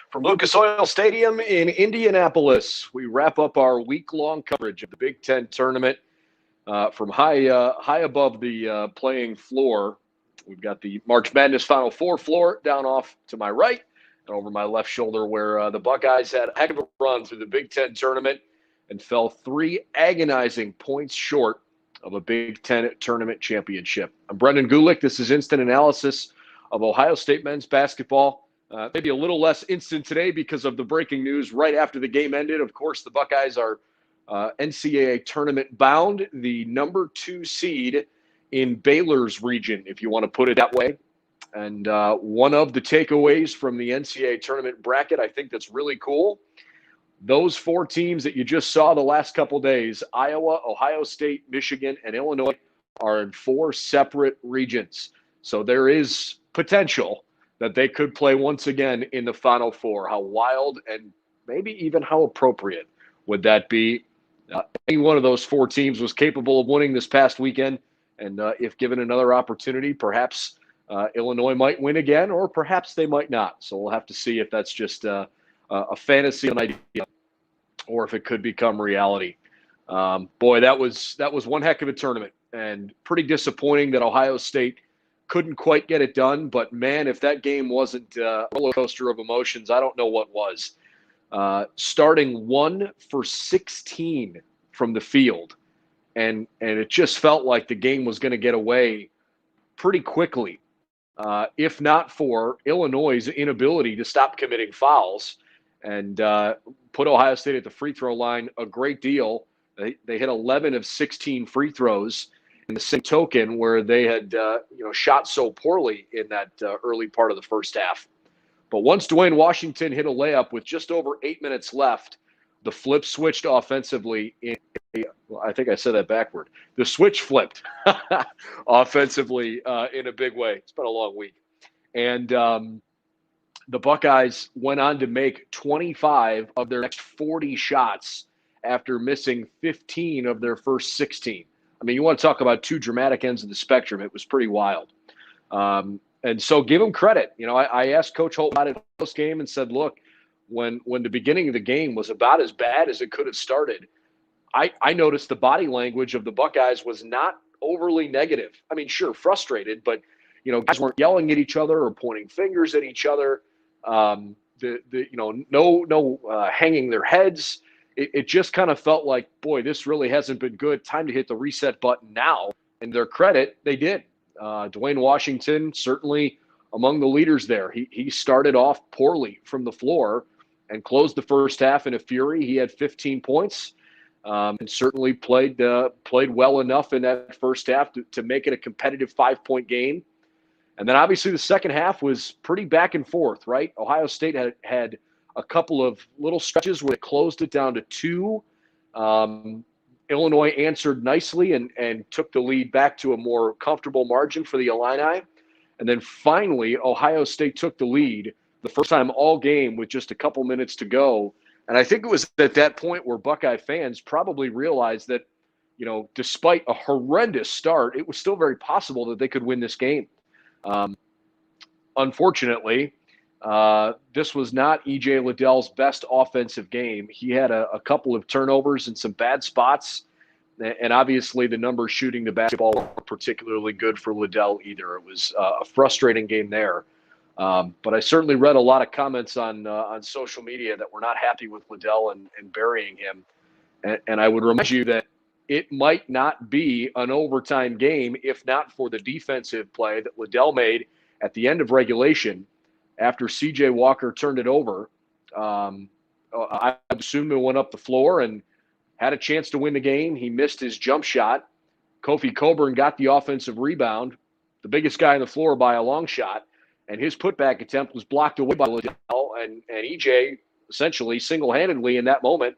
From Lucas Oil Stadium in Indianapolis, we wrap up our week-long coverage of the Big Ten tournament from high above the playing floor. We've got the March Madness Final Four floor down off to my right and over my left shoulder, where the Buckeyes had a heck of a run through the Big Ten tournament and fell 3 agonizing points short of a Big Ten tournament championship. I'm Brendan Gulick. This is Instant Analysis of Ohio State men's basketball. Maybe a little less instant today because of the breaking news right after the game ended. Of course, the Buckeyes are NCAA tournament bound, the number 2 seed in Baylor's region, if you want to put it that way. And one of the takeaways from the NCAA tournament bracket, I think that's really cool. Those 4 teams that you just saw the last couple days, Iowa, Ohio State, Michigan, and Illinois, are in 4 separate regions. So there is potential that they could play once again in the Final Four. How wild and maybe even how appropriate would that be? Any one of those 4 teams was capable of winning this past weekend, and if given another opportunity, perhaps Illinois might win again, or perhaps they might not. So we'll have to see if that's just a fantasy idea or if it could become reality. Boy, that was one heck of a tournament, and pretty disappointing that Ohio State couldn't quite get it done. But man, if that game wasn't a roller coaster of emotions, I don't know what was. Starting 1 for 16 from the field, and it just felt like the game was going to get away pretty quickly, if not for Illinois' inability to stop committing fouls and put Ohio State at the free throw line a great deal. They hit 11 of 16 free throws in the same token where they had shot so poorly in that early part of the first half. But once Dwayne Washington hit a layup with just over 8 minutes left, the flip switched offensively. I think I said that backward. The switch flipped offensively in a big way. It's been a long week. And the Buckeyes went on to make 25 of their next 40 shots after missing 15 of their first 16. I mean, you want to talk about 2 dramatic ends of the spectrum. It was pretty wild. And so give him credit. I asked Coach Holt about it post game and said, look, when the beginning of the game was about as bad as it could have started, I noticed the body language of the Buckeyes was not overly negative. I mean, sure, frustrated, but, guys weren't yelling at each other or pointing fingers at each other. No hanging their heads. It just kind of felt like, boy, this really hasn't been good. Time to hit the reset button now. And their credit, they did. Dwayne Washington, certainly among the leaders there. He started off poorly from the floor and closed the first half in a fury. He had 15 points and certainly played well enough in that first half to make it a competitive 5-point game. And then obviously the second half was pretty back and forth, right? Ohio State had a couple of little stretches where it closed it down to 2. Illinois answered nicely and took the lead back to a more comfortable margin for the Illini. And then finally, Ohio State took the lead the first time all game with just a couple minutes to go. And I think it was at that point where Buckeye fans probably realized that, despite a horrendous start, it was still very possible that they could win this game. Unfortunately, this was not E.J. Liddell's best offensive game. He had a couple of turnovers and some bad spots, and obviously the numbers shooting the basketball weren't particularly good for Liddell either. It was a frustrating game there. But I certainly read a lot of comments on social media that were not happy with Liddell and burying him. And I would remind you that it might not be an overtime game if not for the defensive play that Liddell made at the end of regulation after C.J. Walker turned it over. I assume it went up the floor and had a chance to win the game. He missed his jump shot. Kofi Coburn got the offensive rebound, the biggest guy on the floor by a long shot, and his putback attempt was blocked away by Liddell, and E.J. essentially single-handedly in that moment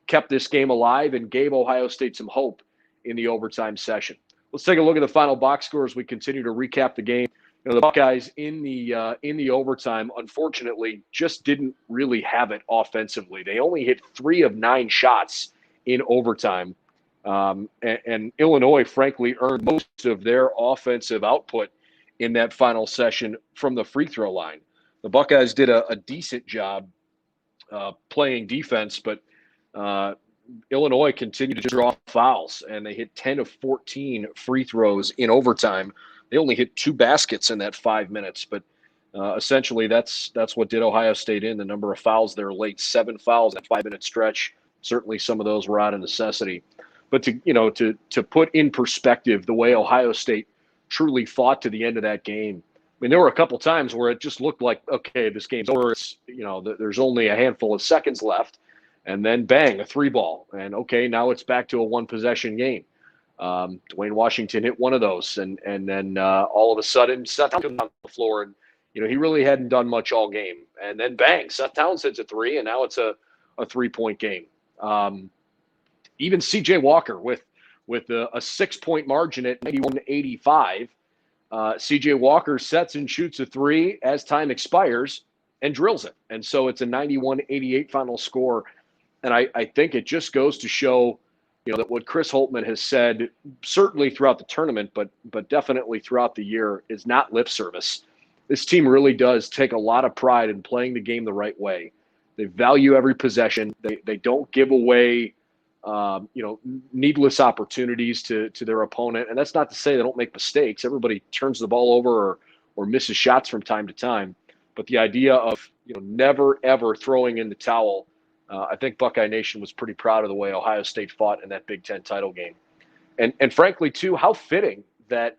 kept this game alive and gave Ohio State some hope in the overtime session. Let's take a look at the final box score as we continue to recap the game. The Buckeyes in the overtime, unfortunately, just didn't really have it offensively. They only hit 3 of 9 shots in overtime. And Illinois, frankly, earned most of their offensive output in that final session from the free throw line. the Buckeyes did a decent job playing defense, but Illinois continued to draw fouls, and they hit 10 of 14 free throws in overtime. They only hit 2 baskets in that 5 minutes, but essentially that's what did Ohio State in. The number of fouls there late, 7 fouls in a 5-minute stretch. Certainly some of those were out of necessity. But to put in perspective the way Ohio State truly fought to the end of that game, I mean, there were a couple times where it just looked like, okay, this game's over. It's, there's only a handful of seconds left. And then bang, a 3-ball. And okay, now it's back to a 1-possession game. Dwayne Washington hit one of those. And then all of a sudden, Seth Towns comes on the floor. And, he really hadn't done much all game. And then bang, Seth Towns hits a 3, and now it's a 3-point game. Even C.J. Walker with a 6-point margin at 91-85. C.J. Walker sets and shoots a 3 as time expires and drills it. And so it's a 91-88 final score. And I think it just goes to show, that what Chris Holtmann has said, certainly throughout the tournament, but definitely throughout the year, is not lip service. This team really does take a lot of pride in playing the game the right way. They value every possession. They don't give away, needless opportunities to their opponent. And that's not to say they don't make mistakes. Everybody turns the ball over or misses shots from time to time. But the idea of, never, ever throwing in the towel, I think Buckeye Nation was pretty proud of the way Ohio State fought in that Big Ten title game. And frankly, too, how fitting that,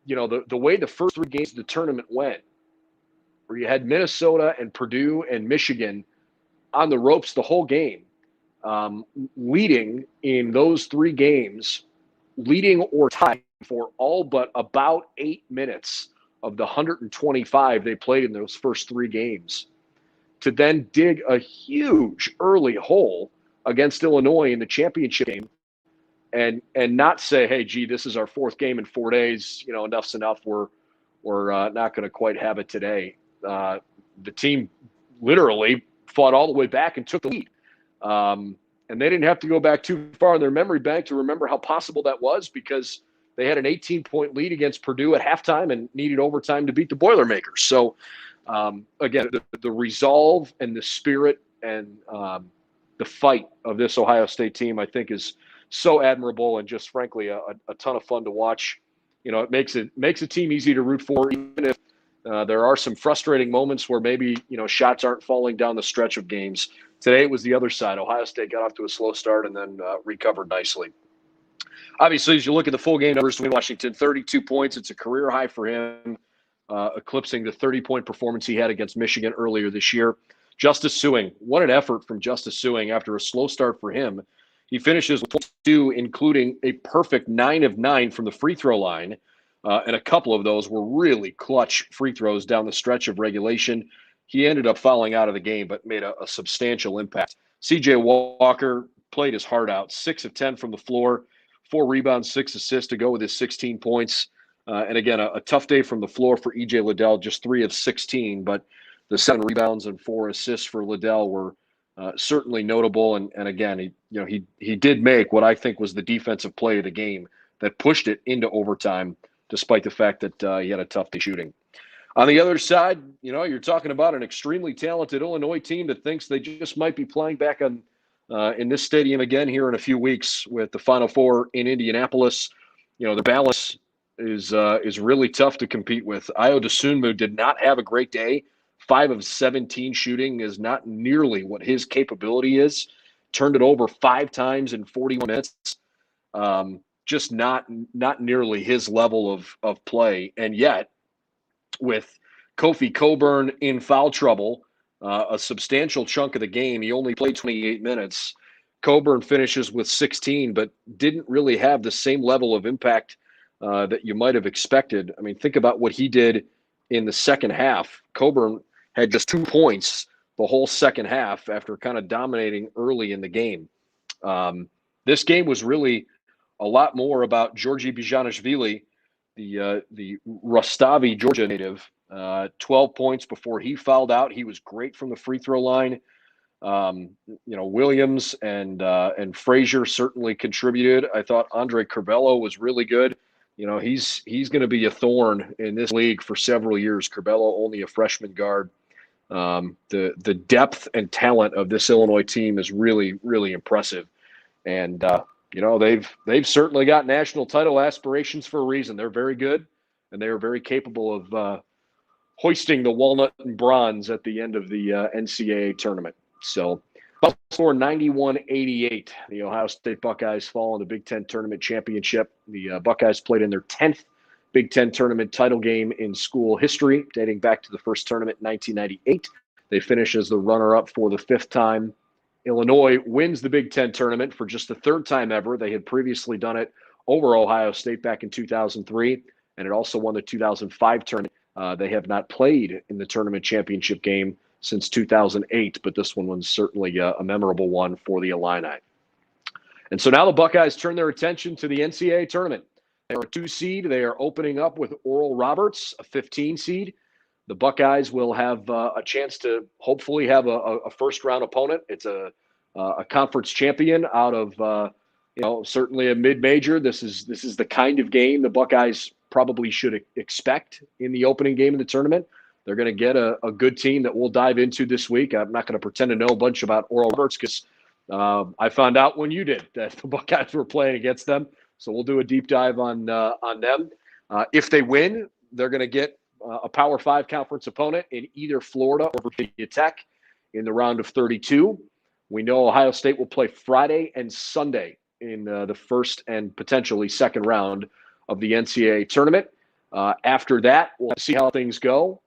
the way the first 3 games of the tournament went, where you had Minnesota and Purdue and Michigan on the ropes the whole game, leading in those 3 games, leading or tied for all but about 8 minutes of the 125 they played in those first 3 games, to then dig a huge early hole against Illinois in the championship game and not say, hey, gee, this is our 4th game in 4 days, enough's enough, we're not going to quite have it today. The team literally fought all the way back and took the lead. And they didn't have to go back too far in their memory bank to remember how possible that was, because they had an 18-point lead against Purdue at halftime and needed overtime to beat the Boilermakers. So, again, the resolve and the spirit and the fight of this Ohio State team, I think, is so admirable and just, frankly, a ton of fun to watch. It makes a team easy to root for, even if there are some frustrating moments where maybe, shots aren't falling down the stretch of games. Today it was the other side. Ohio State got off to a slow start and then recovered nicely. Obviously, as you look at the full game numbers, Dwayne Washington, 32 points. It's a career high for him, eclipsing the 30-point performance he had against Michigan earlier this year. Justice Sueing, what an effort from Justice Sueing after a slow start for him. He finishes with 22, including a perfect 9 of 9 from the free throw line. And a couple of those were really clutch free throws down the stretch of regulation. He ended up fouling out of the game, but made a substantial impact. C.J. Walker played his heart out, 6 of 10 from the floor, 4 rebounds, 6 assists to go with his 16 points. And again, a tough day from the floor for E.J. Liddell, just 3 of 16, but the 7 rebounds and 4 assists for Liddell were certainly notable. And again, he did make what I think was the defensive play of the game that pushed it into overtime, despite the fact that he had a tough day shooting. On the other side, you're talking about an extremely talented Illinois team that thinks they just might be playing back on in this stadium again here in a few weeks with the Final Four in Indianapolis. The balance is really tough to compete with. Ayo Dosunmu did not have a great day. 5 of 17 shooting is not nearly what his capability is. Turned it over 5 times in 41 minutes. Just not nearly his level of play. And yet, with Kofi Cockburn in foul trouble, a substantial chunk of the game, he only played 28 minutes. Cockburn finishes with 16, but didn't really have the same level of impact that you might have expected. I mean, think about what he did in the second half. Cockburn had just 2 points the whole second half after kind of dominating early in the game. This game was really a lot more about Georgi Bezhanishvili, the Rustavi, Georgia native. 12 points before he fouled out. He was great from the free throw line. Williams and Frazier certainly contributed. I thought Andre Curvelo was really good. he's going to be a thorn in this league for several years. Curbelo, only a freshman guard. The depth and talent of this Illinois team is really, really impressive. And they've certainly got national title aspirations for a reason. They're very good, and they are very capable of hoisting the walnut and bronze at the end of the NCAA tournament. So, score 91-88. The Ohio State Buckeyes fall in the Big Ten Tournament Championship. The Buckeyes played in their 10th Big Ten Tournament title game in school history, dating back to the first tournament in 1998. They finish as the runner-up for the 5th time. Illinois wins the Big Ten Tournament for just the 3rd time ever. They had previously done it over Ohio State back in 2003, and it also won the 2005 tournament. They have not played in the tournament championship game since 2008, but this one was certainly a memorable one for the Illini. And so now the Buckeyes turn their attention to the NCAA tournament. They are a 2 seed. They are opening up with Oral Roberts, a 15 seed. The Buckeyes will have a chance to hopefully have a first-round opponent. It's a conference champion out of certainly a mid-major. This is the kind of game the Buckeyes probably should expect in the opening game of the tournament. They're going to get a good team that we'll dive into this week. I'm not going to pretend to know a bunch about Oral Roberts because I found out when you did that the Buckeyes were playing against them. So we'll do a deep dive on them. If they win, they're going to get a Power 5 conference opponent in either Florida or Virginia Tech in the round of 32. We know Ohio State will play Friday and Sunday in the first and potentially second round of the NCAA tournament. After that, we'll see how things go.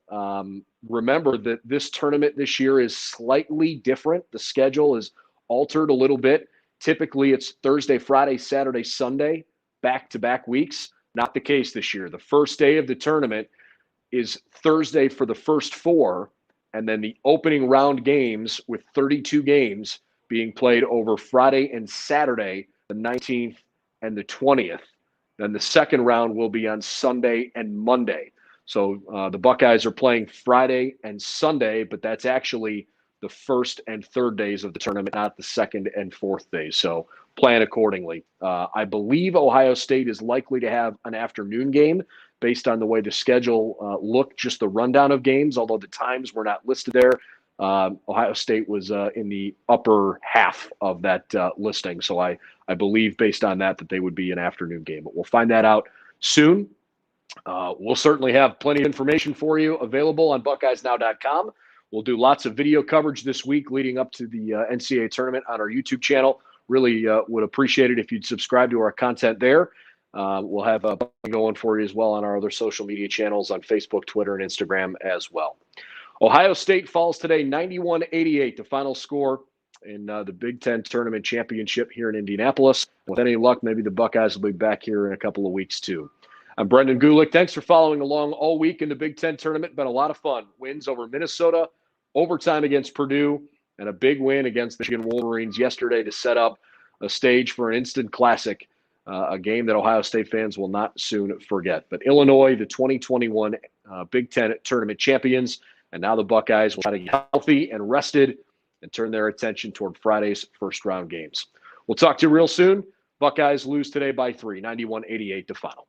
Remember that this tournament this year is slightly different. The schedule is altered a little bit. Typically, it's Thursday, Friday, Saturday, Sunday, back-to-back weeks. Not the case this year. The first day of the tournament is Thursday for the first 4, and then the opening round games with 32 games being played over Friday and Saturday, the 19th and the 20th. Then the second round will be on Sunday and Monday. So the Buckeyes are playing Friday and Sunday, but that's actually the first and third days of the tournament, not the second and fourth days. So plan accordingly. I believe Ohio State is likely to have an afternoon game based on the way the schedule looked, just the rundown of games, although the times were not listed there. Ohio State was in the upper half of that listing. So I believe based on that they would be an afternoon game. But we'll find that out soon. We'll certainly have plenty of information for you available on BuckeyesNow.com. We'll do lots of video coverage this week leading up to the NCAA tournament on our YouTube channel. Really would appreciate it if you'd subscribe to our content there. We'll have going for you as well on our other social media channels on Facebook, Twitter, and Instagram as well. Ohio State falls today 91-88, the final score in the Big Ten Tournament Championship here in Indianapolis. With any luck, maybe the Buckeyes will be back here in a couple of weeks too. I'm Brendan Gulick. Thanks for following along all week in the Big Ten Tournament. Been a lot of fun. Wins over Minnesota, overtime against Purdue, and a big win against the Michigan Wolverines yesterday to set up a stage for an instant classic, a game that Ohio State fans will not soon forget. But Illinois, the 2021 Big Ten Tournament champions, and now the Buckeyes will try to get healthy and rested and turn their attention toward Friday's first round games. We'll talk to you real soon. Buckeyes lose today by 3, 91-88 to final.